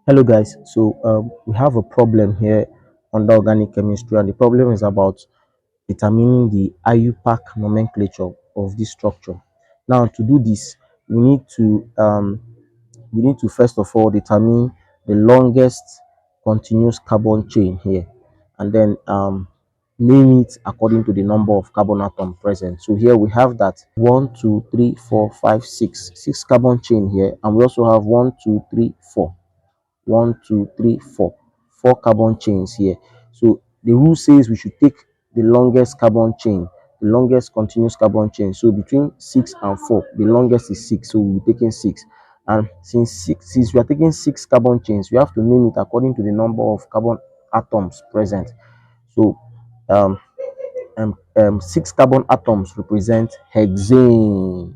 Hello guys, so we have a problem here under organic chemistry, and the problem is about determining the IUPAC nomenclature of this structure. Now, to do this, we need to first of all determine the longest continuous carbon chain here, and then name it according to the number of carbon atom present. So here we have that 1, 2, 3, 4, 5, 6, 6 carbon chain here, and we also have 1, 2, 3, 4. 4 carbon chains here. So the rule says we should take the longest carbon chain, the longest continuous carbon chain. So between 6 and 4, the longest is 6, so we'll be taking 6. And since we are taking 6 carbon chains, we have to name it according to the number of carbon atoms present. So 6 carbon atoms represent hexane.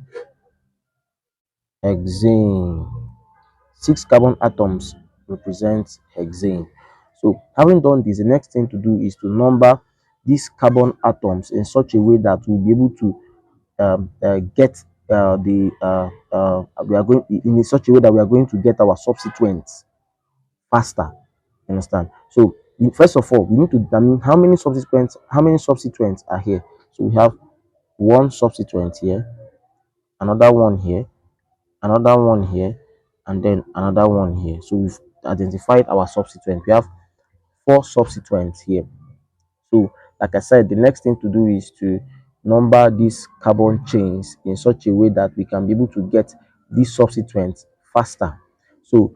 6 carbon atoms represent hexane. So having done this, the next thing to do is to number these carbon atoms in such a way that we'll be able to get we are going in such a way that we are going to get our substituents faster. Understand? So first of all, we need to determine how many substituents are here. So we have one substituent here, another one here, another one here, and then another one here. So we've identified our substituent. We have 4 substituents here. So like I said, the next thing to do is to number these carbon chains in such a way that we can be able to get these substituents faster. So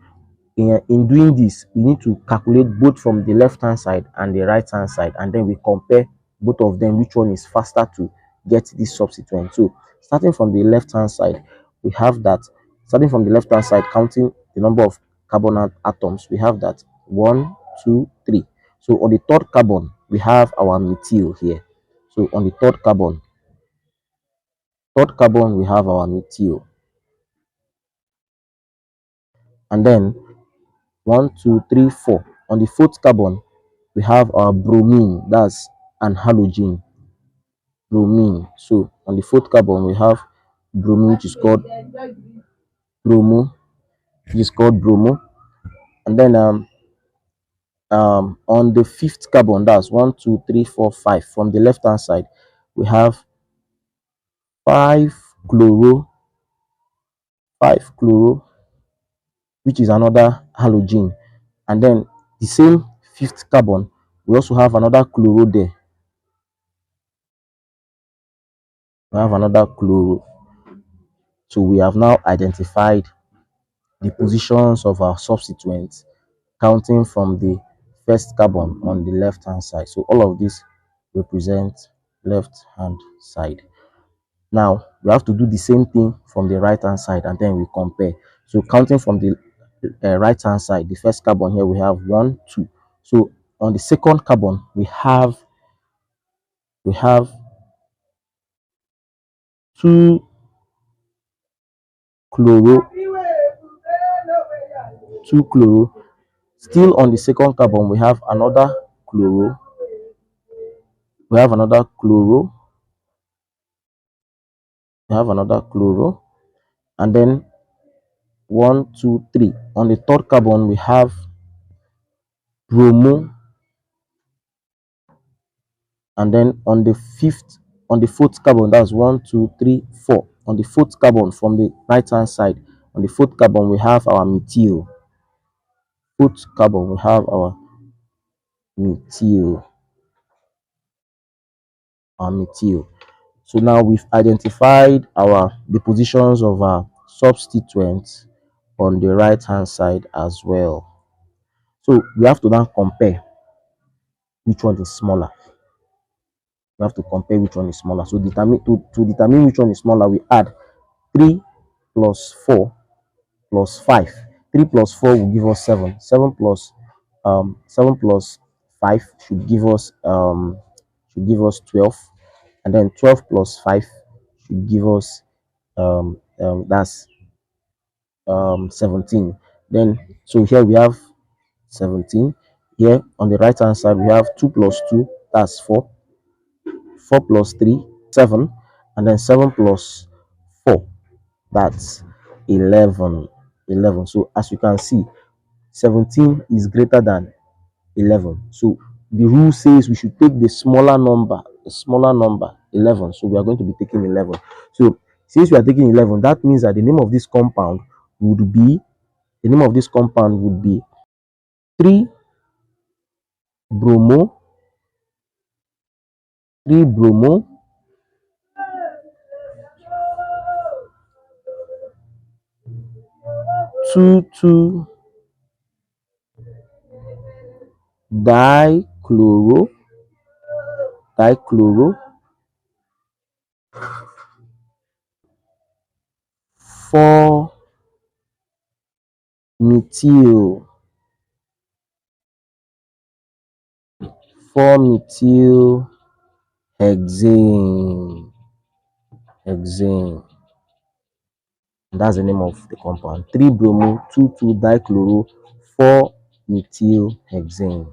in doing this, we need to calculate both from the left hand side and the right hand side, and then we compare both of them, which one is faster to get this substituent. So starting from the left hand side, we have that starting from the left hand side, counting the number of carbon atoms, we have that 1, 2, 3. So on the third carbon, we have our methyl here. So on the third carbon, we have our methyl, and then 1, 2, 3, 4. On the fourth carbon, we have our bromine, that's an halogen. Bromine. So on the fourth carbon, we have bromine, which is called bromo. And then on the fifth carbon, that's 1, 2, 3, 4, 5. From the left hand side, we have 5 chloro, 5 chloro, which is another halogen. And then the same fifth carbon, we also have another chloro there. We have another chloro. So we have now identified the positions of our substituents, counting from the first carbon on the left hand side. So all of this represent left hand side. Now we have to do the same thing from the right hand side, and then we compare. So counting from the right hand side, the first carbon here, we have 1, 2. So on the second carbon, we have 2 chloro, 2 chloro. Still on the second carbon, we have another chloro, and then 1, 2, 3. On the third carbon, we have bromo, and then on the fourth carbon, that's 1, 2, 3, 4. On the fourth carbon from the right hand side, on the fourth carbon, we have our methyl. Fourth carbon, we have our methyl. So now we've identified the positions of our substituents on the right hand side as well. So we have to now compare which one is smaller. We have to compare which one is smaller. So to determine which one is smaller, we add 3 plus 4 plus 5. 3 plus 4 will give us 7. 7 plus 5 should give us 12, and then 12 plus 5 should give us that's 17. Then so here we have 17. Here on the right hand side, we have 2 plus 2, that's 4. 4 plus 3, 7, and then 7 plus 4, that's 11. So as you can see, 17 is greater than 11. So the rule says we should take the smaller number, 11. So we are going to be taking 11. So since we are taking 11, that means that the name of this compound would be 3 bromo 2,2 dichloro 4 methyl 4 methyl hexane. That's the name of the compound. 3 bromo 2,2 dichloro 4 methyl hexane.